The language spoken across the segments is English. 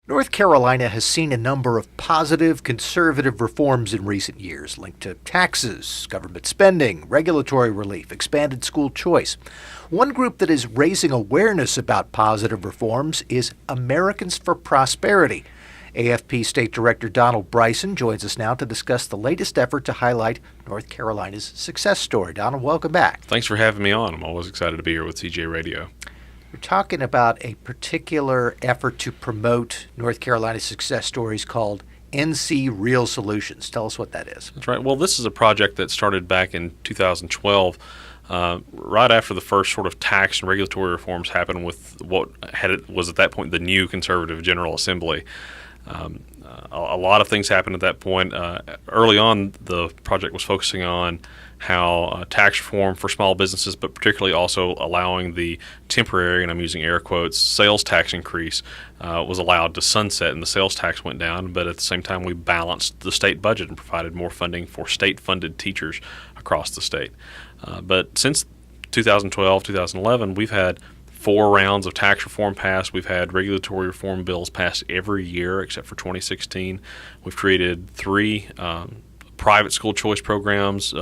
North Carolina has seen a number of positive conservative reforms in recent years linked to taxes, government spending, regulatory relief, expanded school choice. One group that is raising awareness about positive reforms is Americans for Prosperity. AFP State Director Donald Bryson joins us now to discuss the latest effort to highlight North Carolina's success story. Donald, welcome back. Thanks for having me on. I'm always excited to be here with CJ Radio. We're talking about a particular effort to promote North Carolina's success stories called NC Real Solutions. Tell us what that is. That's right. Well, this is a project that started back in 2012, right after the first sort of tax and regulatory reforms happened with what was at that point the new Conservative General Assembly. A lot of things happened at that point. Early on, the project was focusing on how tax reform for small businesses, but particularly also allowing the temporary, and I'm using air quotes, sales tax increase was allowed to sunset, and the sales tax went down. But at the same time, we balanced the state budget and provided more funding for state-funded teachers across the state. But since 2012, 2011, we've had 4 rounds of tax reform passed. We've had regulatory reform bills passed every year except for 2016. We've created 3 private school choice programs,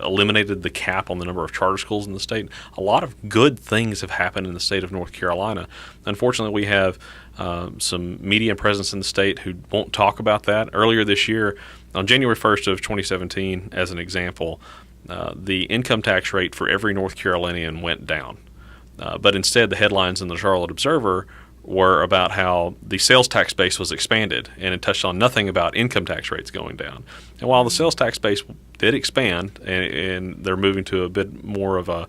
eliminated the cap on the number of charter schools in the state. A lot of good things have happened in the state of North Carolina. Unfortunately, we have some media presence in the state who won't talk about that. Earlier this year, on January 1st of 2017, as an example, the income tax rate for every North Carolinian went down. But instead, the headlines in the Charlotte Observer were about how the sales tax base was expanded, and it touched on nothing about income tax rates going down. And while the sales tax base did expand, and they're moving to a bit more of a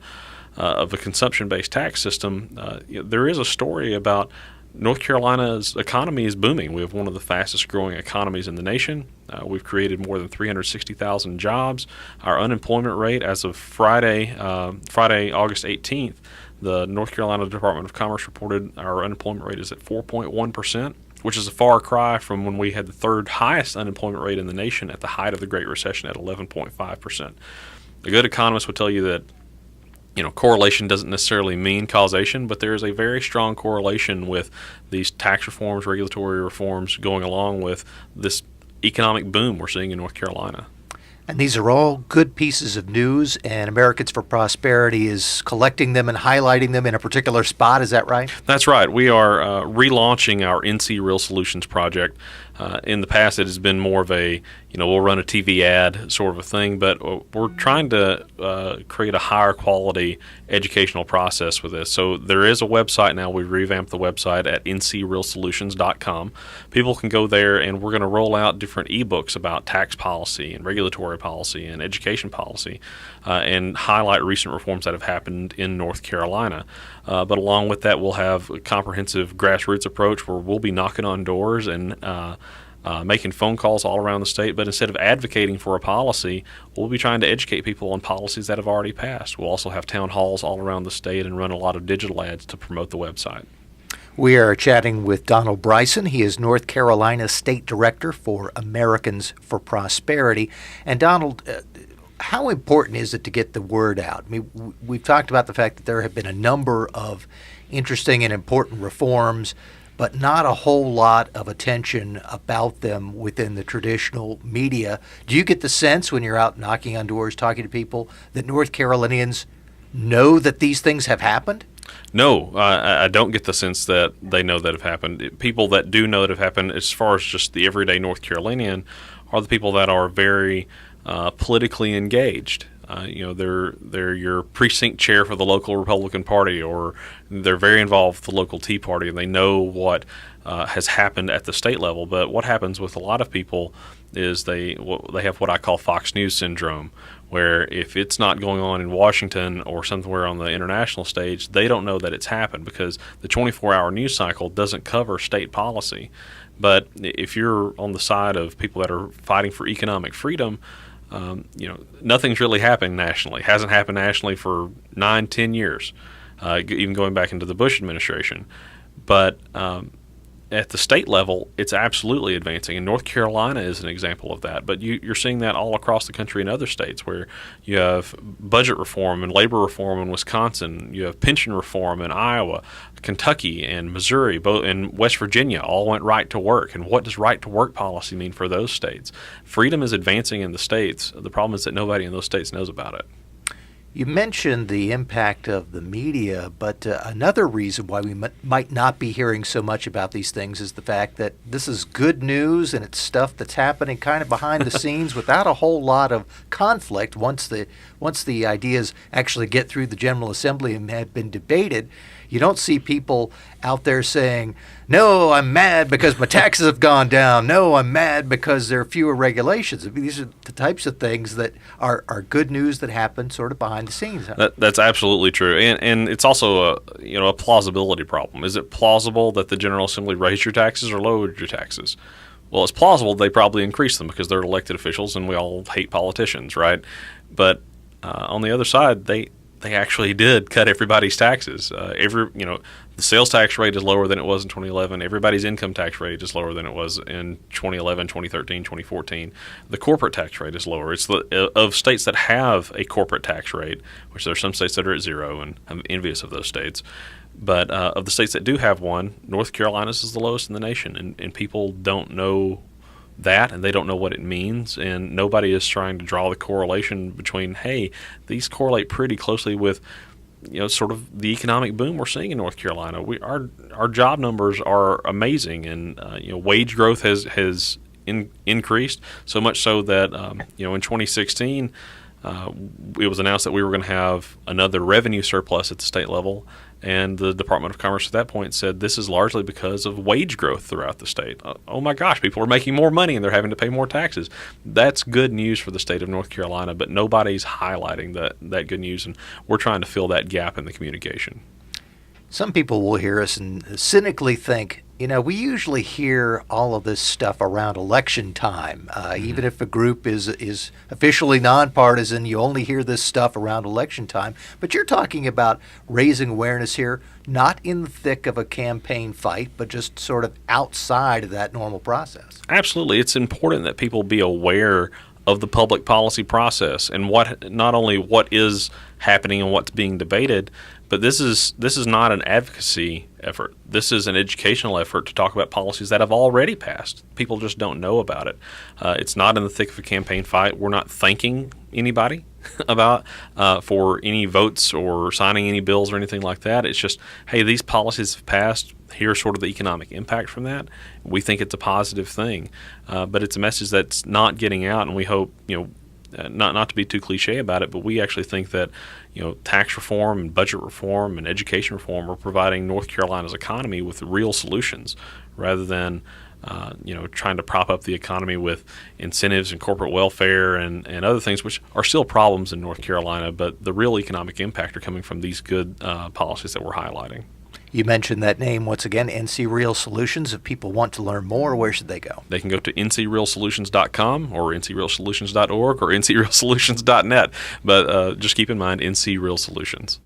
consumption-based tax system, there is a story about North Carolina's economy is booming. We have one of the fastest-growing economies in the nation. We've created more than 360,000 jobs. Our unemployment rate, as of Friday, August 18th, the North Carolina Department of Commerce reported our unemployment rate is at 4.1%, which is a far cry from when we had the 3rd highest unemployment rate in the nation at the height of the Great Recession at 11.5%. A good economist would tell you that correlation doesn't necessarily mean causation, but there is a very strong correlation with these tax reforms, regulatory reforms going along with this economic boom we're seeing in North Carolina. And these are all good pieces of news, and Americans for Prosperity is collecting them and highlighting them in a particular spot. Is that right? That's right. We are relaunching our NC Real Solutions project. In the past, it has been more of a, we'll run a TV ad sort of a thing, but we're trying to create a higher quality educational process with this. So there is a website now. We revamped the website at ncrealsolutions.com. People can go there, and we're going to roll out different ebooks about tax policy and regulatory policy and education policy, and highlight recent reforms that have happened in North Carolina. But along with that, we'll have a comprehensive grassroots approach where we'll be knocking on doors and making phone calls all around the state. But instead of advocating for a policy, we'll be trying to educate people on policies that have already passed. We'll also have town halls all around the state and run a lot of digital ads to promote the website. We are chatting with Donald Bryson. He is North Carolina State Director for Americans for Prosperity. And Donald, how important is it to get the word out? I mean, we've talked about the fact that there have been a number of interesting and important reforms, but not a whole lot of attention about them within the traditional media. Do you get the sense when you're out knocking on doors, talking to people, that North Carolinians know that these things have happened? No, I don't get the sense that they know that have happened. People that do know that have happened, as far as just the everyday North Carolinian, are the people that are very politically engaged. They're your precinct chair for the local Republican Party, or they're very involved with the local Tea Party, and they know what has happened at the state level. But what happens with a lot of people is they have what I call Fox News syndrome, where if it's not going on in Washington or somewhere on the international stage, they don't know that it's happened because the 24-hour news cycle doesn't cover state policy. But if you're on the side of people that are fighting for economic freedom, nothing's really happened nationally. Hasn't happened nationally for 9-10 years, even going back into the Bush administration. But at the state level, it's absolutely advancing, and North Carolina is an example of that. But you're seeing that all across the country in other states, where you have budget reform and labor reform in Wisconsin, you have pension reform in Iowa, Kentucky and Missouri, both and West Virginia all went right to work. And what does right to work policy mean for those states? Freedom is advancing in the states. The problem is that nobody in those states knows about it. You mentioned the impact of the media, but another reason why we might not be hearing so much about these things is the fact that this is good news and it's stuff that's happening kind of behind the scenes without a whole lot of conflict. Once the ideas actually get through the General Assembly and have been debated, you don't see people out there saying, "No, I'm mad because my taxes have gone down. No, I'm mad because there are fewer regulations." I mean, these are the types of things that are good news that happen sort of behind the scenes. That's absolutely true, and it's also a plausibility problem. Is it plausible that the General Assembly raised your taxes or lowered your taxes? Well, it's plausible they probably increased them because they're elected officials, and we all hate politicians, right? But on the other side, they actually did cut everybody's taxes. The sales tax rate is lower than it was in 2011. Everybody's income tax rate is lower than it was in 2011, 2013, 2014. The corporate tax rate is lower. It's of states that have a corporate tax rate, which there are some states that are at zero, and I'm envious of those states. But of the states that do have one, North Carolina's is the lowest in the nation, and people don't know that, and they don't know what it means, and nobody is trying to draw the correlation between, hey, these correlate pretty closely with sort of the economic boom we're seeing in North Carolina. Our job numbers are amazing, and wage growth has increased so much so that in 2016 it was announced that we were going to have another revenue surplus at the state level, and the Department of Commerce at that point said this is largely because of wage growth throughout the state. Oh my gosh, people are making more money and they're having to pay more taxes. That's good news for the state of North Carolina, but nobody's highlighting that good news, and we're trying to fill that gap in the communication. Some people will hear us and cynically think, we usually hear all of this stuff around election time. Even if a group is officially nonpartisan, you only hear this stuff around election time. But you're talking about raising awareness here, not in the thick of a campaign fight, but just sort of outside of that normal process. Absolutely. It's important that people be aware of the public policy process and not only what is happening and what's being debated, but this is not an advocacy effort. This is an educational effort to talk about policies that have already passed. People just don't know about it. It's not in the thick of a campaign fight. We're not thanking anybody about for any votes or signing any bills or anything like that. It's just, hey, these policies have passed. Here's sort of the economic impact from that. We think it's a positive thing, but it's a message that's not getting out, and we hope, not to be too cliche about it, but we actually think that tax reform and budget reform and education reform are providing North Carolina's economy with real solutions, rather than trying to prop up the economy with incentives and corporate welfare and other things, which are still problems in North Carolina, but the real economic impact are coming from these good policies that we're highlighting. You mentioned that name once again, NC Real Solutions. If people want to learn more, where should they go? They can go to ncrealsolutions.com or ncrealsolutions.org or ncrealsolutions.net. But just keep in mind, NC Real Solutions.